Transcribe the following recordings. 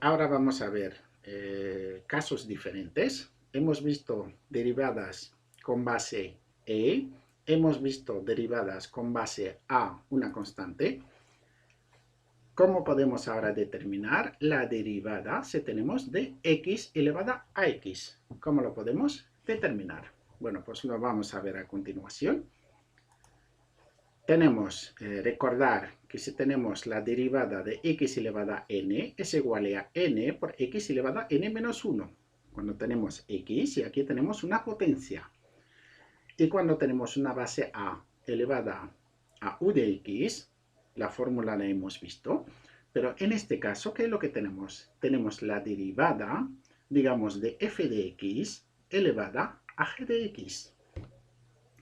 Ahora vamos a ver casos diferentes. Hemos visto derivadas con base e, hemos visto derivadas con base a una constante. ¿Cómo podemos ahora determinar la derivada si tenemos de x elevada a x? ¿Cómo lo podemos determinar? Bueno, pues lo vamos a ver a continuación. Tenemos, recordar que si tenemos la derivada de x elevada a n es igual a n por x elevada a n menos 1. Cuando tenemos x y aquí tenemos una potencia. Y cuando tenemos una base a elevada a u de x, la fórmula la hemos visto, pero en este caso, ¿qué es lo que tenemos? Tenemos la derivada, digamos, de f de x elevada a g de x.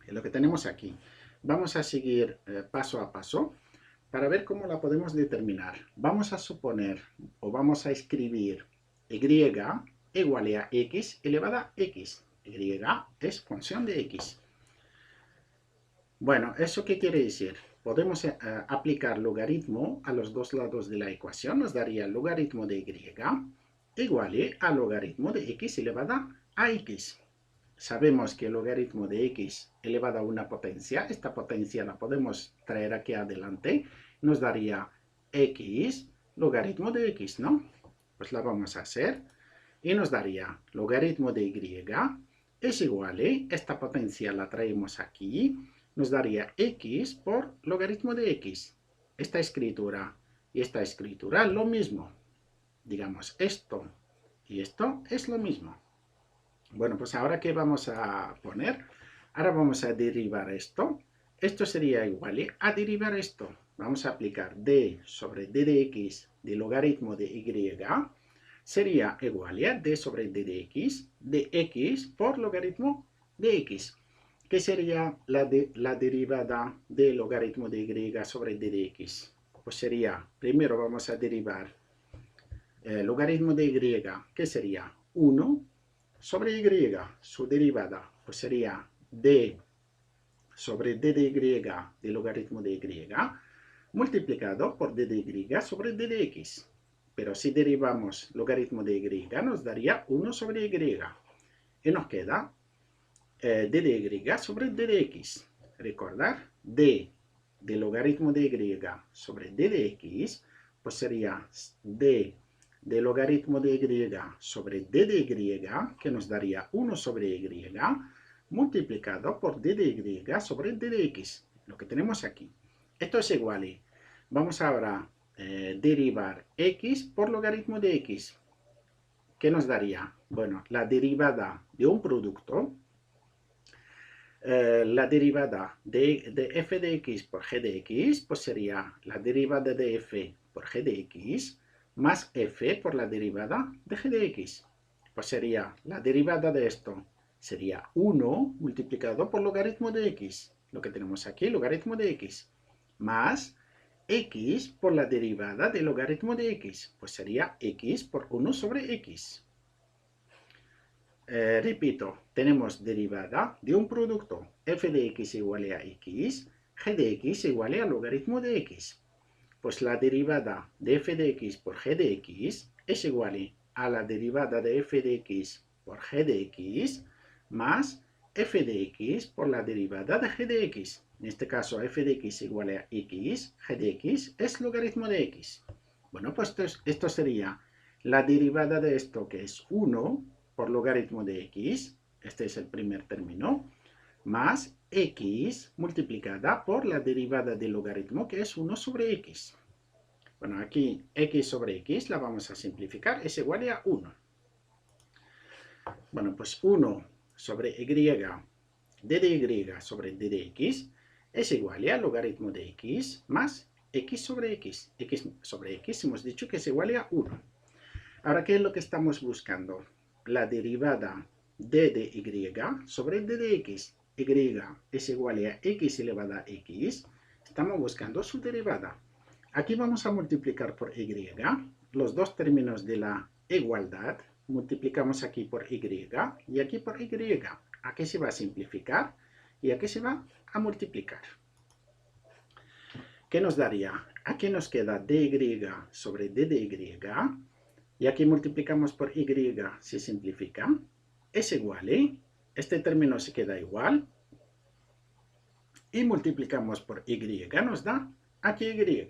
Es lo que tenemos aquí. Vamos a seguir paso a paso para ver cómo la podemos determinar. Vamos a suponer o vamos a escribir y igual a x elevada a x. Y es función de x. Bueno, ¿eso qué quiere decir? Podemos aplicar logaritmo a los dos lados de la ecuación. Nos daría el logaritmo de y igual a logaritmo de x elevada a x. Sabemos que el logaritmo de x elevado a una potencia, esta potencia la podemos traer aquí adelante, nos daría x logaritmo de x, ¿no? Pues la vamos a hacer y nos daría logaritmo de y es igual a, esta potencia la traemos aquí, nos daría x por logaritmo de x. Esta escritura y esta escritura lo mismo. Digamos, esto y esto es lo mismo. Bueno, pues ahora ¿qué vamos a poner? Ahora vamos a derivar esto. Esto sería igual a derivar esto. Vamos a aplicar d sobre d de x de logaritmo de y sería igual a d sobre d de x por logaritmo de x. ¿Qué sería la derivada de logaritmo de y sobre d de x? Pues sería, primero vamos a derivar logaritmo de y, que sería 1 sobre y, su derivada, pues sería d sobre d de y de logaritmo de y, multiplicado por d de y sobre d de x. Pero si derivamos logaritmo de y, nos daría 1 sobre y. Y nos queda d de y sobre d de x. Recordar, d de logaritmo de y sobre d de x, pues sería d de logaritmo de y sobre d de y, que nos daría 1 sobre y, multiplicado por d de y sobre d de x, lo que tenemos aquí. Esto es igual a, vamos ahora a derivar x por logaritmo de x. ¿Qué nos daría? Bueno, la derivada de un producto, la derivada de f de x por g de x, pues sería la derivada de f por g de x más f por la derivada de g de x. Pues sería la derivada de esto, sería 1 multiplicado por logaritmo de x, lo que tenemos aquí, logaritmo de x, más x por la derivada de logaritmo de x, pues sería x por 1 sobre x. Repito, tenemos derivada de un producto f de x igual a x, g de x igual a logaritmo de x. Pues la derivada de f de x por g de x es igual a la derivada de f de x por g de x más f de x por la derivada de g de x. En este caso, f de x igual a x, g de x es logaritmo de x. Bueno, pues esto sería la derivada de esto, que es 1 por logaritmo de x, este es el primer término, más x multiplicada por la derivada del logaritmo, que es 1 sobre x. Bueno, aquí x sobre x la vamos a simplificar, es igual a 1. Bueno, pues 1 sobre y, d de y sobre d de x, es igual a logaritmo de x más x sobre x. X sobre x hemos dicho que es igual a 1. Ahora, ¿qué es lo que estamos buscando? La derivada d de y sobre d de x. Y es igual a x elevada a x. Estamos buscando su derivada. Aquí vamos a multiplicar por y. Los dos términos de la igualdad. Multiplicamos aquí por y y aquí por y. Aquí se va a simplificar y aquí se va a multiplicar. ¿Qué nos daría? Aquí nos queda dy sobre d de y Y aquí multiplicamos por y, se simplifica, es igual, este término se queda igual, y multiplicamos por y, nos da aquí y.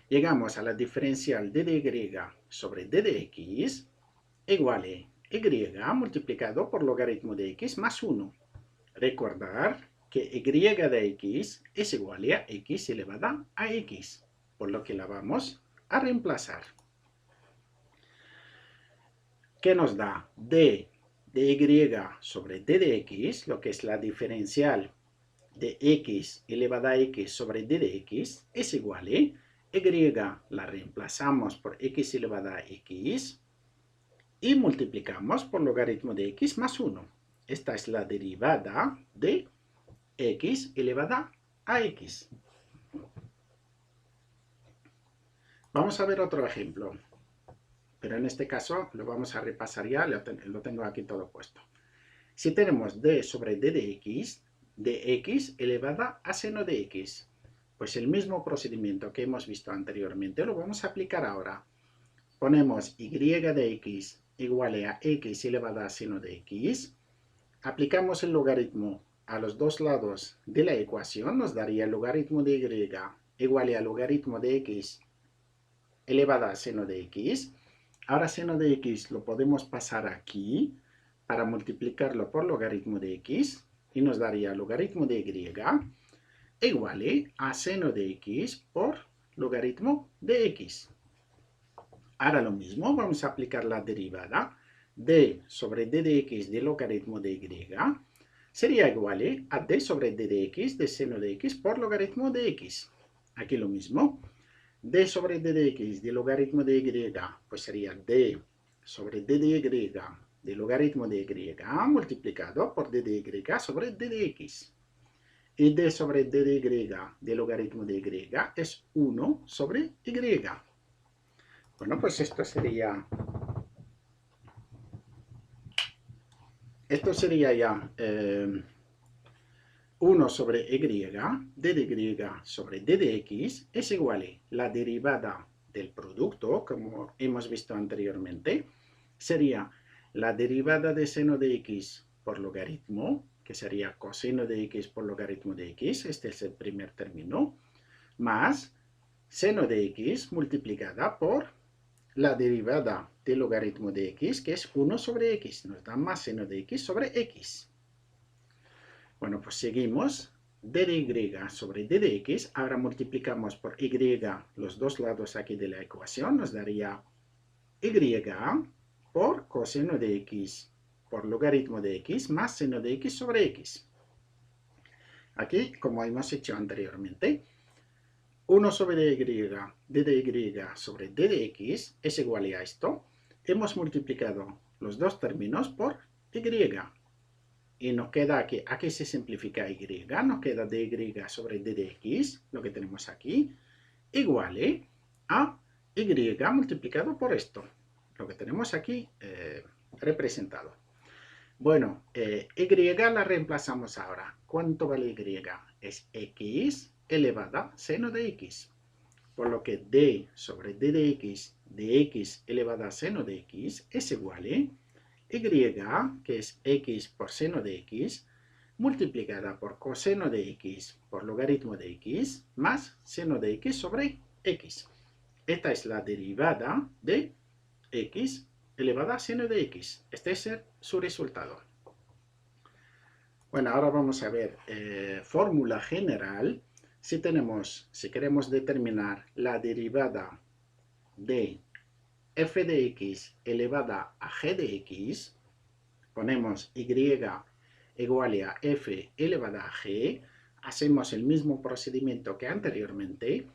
Llegamos a la diferencial de dy sobre d de x, igual a y multiplicado por logaritmo de x más 1. Recordar que y de x es igual a x elevada a x, por lo que la vamos a reemplazar. ¿Qué nos da? D de y sobre d de x, lo que es la diferencial de x elevada a x sobre d de x, es igual a y la reemplazamos por x elevada a x y multiplicamos por logaritmo de x más 1. Esta es la derivada de x elevada a x. Vamos a ver otro ejemplo, pero en este caso lo vamos a repasar ya, lo tengo aquí todo puesto. Si tenemos d sobre d de x elevada a seno de x, pues el mismo procedimiento que hemos visto anteriormente lo vamos a aplicar ahora. Ponemos y de x igual a x elevada a seno de x, aplicamos el logaritmo a los dos lados de la ecuación, nos daría el logaritmo de y igual a logaritmo de x elevada a seno de x. Ahora seno de x lo podemos pasar aquí para multiplicarlo por logaritmo de x y nos daría logaritmo de y igual a seno de x por logaritmo de x. Ahora lo mismo, vamos a aplicar la derivada d sobre d de x de logaritmo de y sería igual a d sobre d de x de seno de x por logaritmo de x. Aquí lo mismo, d sobre d de x de logaritmo de y, pues sería d sobre d de y de logaritmo de y multiplicado por d de y sobre d de x. Y d sobre d de y de logaritmo de y es 1 sobre y. Bueno, pues esto sería ya 1 sobre y, d de y sobre d de x es igual a la derivada del producto, como hemos visto anteriormente, sería la derivada de seno de x por logaritmo, que sería coseno de x por logaritmo de x, este es el primer término, más seno de x multiplicada por la derivada del logaritmo de x, que es 1 sobre x, nos da más seno de x sobre x. Bueno, pues seguimos. D de y sobre d de x, ahora multiplicamos por y los dos lados aquí de la ecuación, nos daría y por coseno de x por logaritmo de x más seno de x sobre x. Aquí, como hemos hecho anteriormente, 1 sobre y, d de y sobre d de x es igual a esto. Hemos multiplicado los dos términos por y. Y nos queda aquí se simplifica y, nos queda dy sobre d de x, lo que tenemos aquí, igual a y multiplicado por esto, lo que tenemos aquí representado. Bueno, y la reemplazamos ahora. ¿Cuánto vale y? Es x elevada a seno de x. Por lo que d sobre d de x elevada a seno de x es igual a y, que es x por seno de x, multiplicada por coseno de x por logaritmo de x, más seno de x sobre x. Esta es la derivada de x elevada a seno de x. Este es su resultado. Bueno, ahora vamos a ver fórmula general. Si queremos determinar la derivada de f de x elevada a g de x, ponemos y igual a f elevada a g, hacemos el mismo procedimiento que anteriormente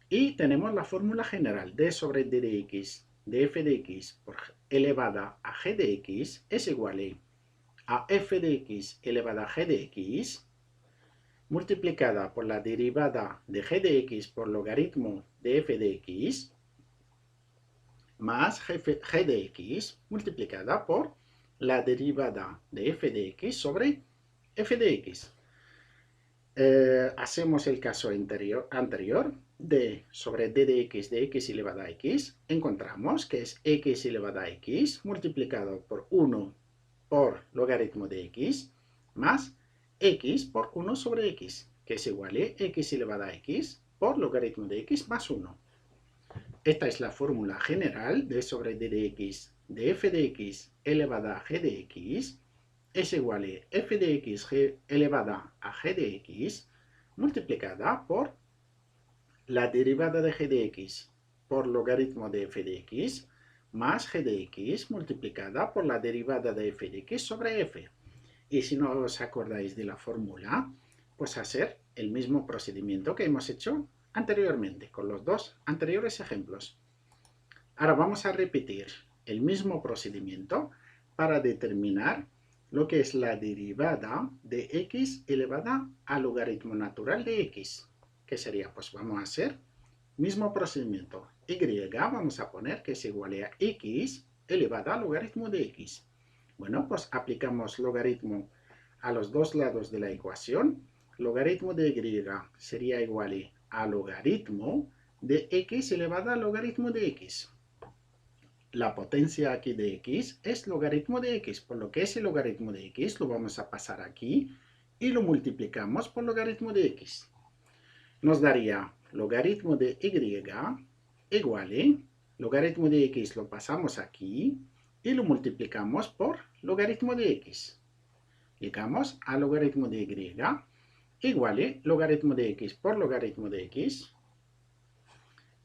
y tenemos la fórmula general d sobre d de x de f de x por elevada a g de x es igual a f de x elevada a g de x multiplicada por la derivada de g de x por logaritmo de f de x más g de x multiplicada por la derivada de f de x sobre f de x. Hacemos el caso anterior. d sobre d de x elevado a x, encontramos que es x elevado a x multiplicado por 1 por logaritmo de x más x por 1 sobre x, que es igual a x elevado a x por logaritmo de x más 1. Esta es la fórmula general de sobre d de x de f de x elevada a g de x es igual a f de x elevada a g de x multiplicada por la derivada de g de x por logaritmo de f de x más g de x multiplicada por la derivada de f de x sobre f. Y si no os acordáis de la fórmula, pues hacer el mismo procedimiento que hemos hecho anteriormente con los dos anteriores ejemplos. Ahora vamos a repetir el mismo procedimiento para determinar lo que es la derivada de x elevada al logaritmo natural de x. ¿Qué sería? Pues vamos a hacer mismo procedimiento. Y vamos a poner que es igual a x elevada al logaritmo de x. Bueno, pues aplicamos logaritmo a los dos lados de la ecuación. Logaritmo de y sería igual a logaritmo de x elevada al logaritmo de x. La potencia aquí de x es logaritmo de x, por lo que ese logaritmo de x lo vamos a pasar aquí y lo multiplicamos por logaritmo de x. Nos daría logaritmo de y igual a logaritmo de x lo pasamos aquí y lo multiplicamos por logaritmo de x. Llegamos a logaritmo de y igual a logaritmo de x por logaritmo de x.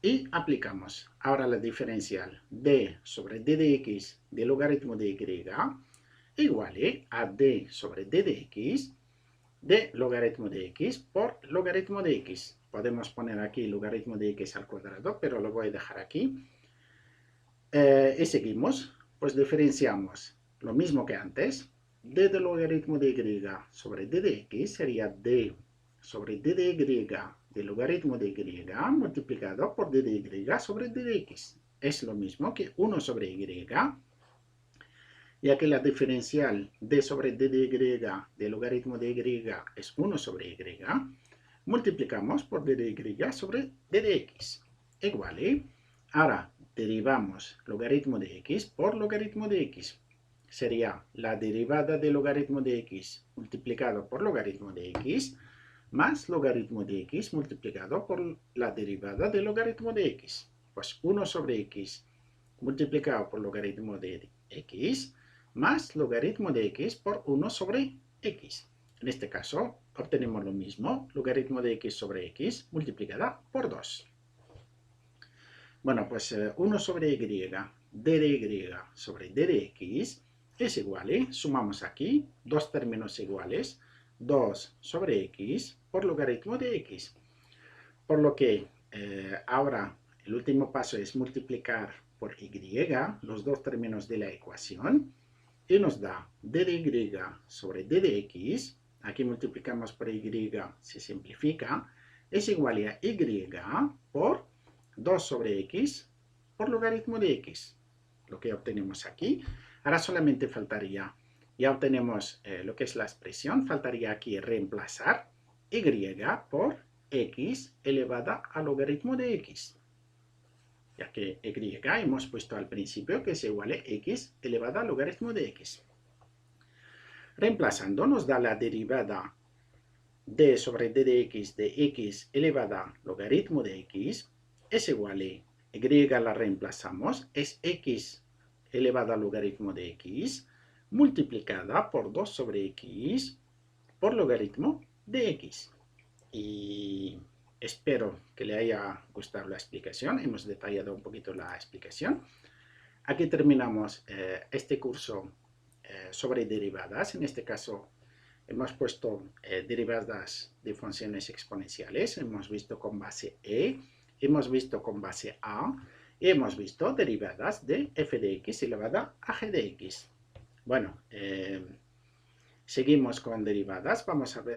Y aplicamos ahora la diferencial d sobre d de x de logaritmo de y igual a d sobre d de x de logaritmo de x por logaritmo de x. Podemos poner aquí logaritmo de x al cuadrado, pero lo voy a dejar aquí. Y seguimos, pues diferenciamos lo mismo que antes. D de logaritmo de y sobre d de x sería d sobre d de y de logaritmo de y multiplicado por d de y sobre d de x. Es lo mismo que 1 sobre y, ya que la diferencial d sobre d de y de logaritmo de y es 1 sobre y, multiplicamos por d de y sobre d de x. Igual a, ahora derivamos logaritmo de x por logaritmo de x. Sería la derivada de logaritmo de x multiplicado por logaritmo de x más logaritmo de x multiplicado por la derivada de logaritmo de x. Pues 1 sobre x multiplicado por logaritmo de x más logaritmo de x por 1 sobre x. En este caso obtenemos lo mismo, logaritmo de x sobre x multiplicada por 2. Bueno, pues 1 sobre y, d de y sobre d de x es igual a, sumamos aquí, dos términos iguales, 2 sobre x por logaritmo de x. Por lo que ahora el último paso es multiplicar por y los dos términos de la ecuación y nos da d de y sobre d de x. Aquí multiplicamos por y, se simplifica, es igual a y por 2 sobre x por logaritmo de x. Lo que obtenemos aquí. Ahora solamente faltaría, ya obtenemos lo que es la expresión, faltaría aquí reemplazar y por x elevada al logaritmo de x. Ya que y hemos puesto al principio que es igual a x elevada al logaritmo de x. Reemplazando nos da la derivada d sobre d de x elevada al logaritmo de x es igual a y la reemplazamos, es x elevada al logaritmo de x multiplicada por 2 sobre x por logaritmo de x. Y espero que le haya gustado la explicación. Hemos detallado un poquito la explicación. Aquí terminamos este curso sobre derivadas. En este caso hemos puesto derivadas de funciones exponenciales. Hemos visto con base e, hemos visto con base a y hemos visto derivadas de f de x elevada a g de x. Bueno, seguimos con derivadas. Vamos a ver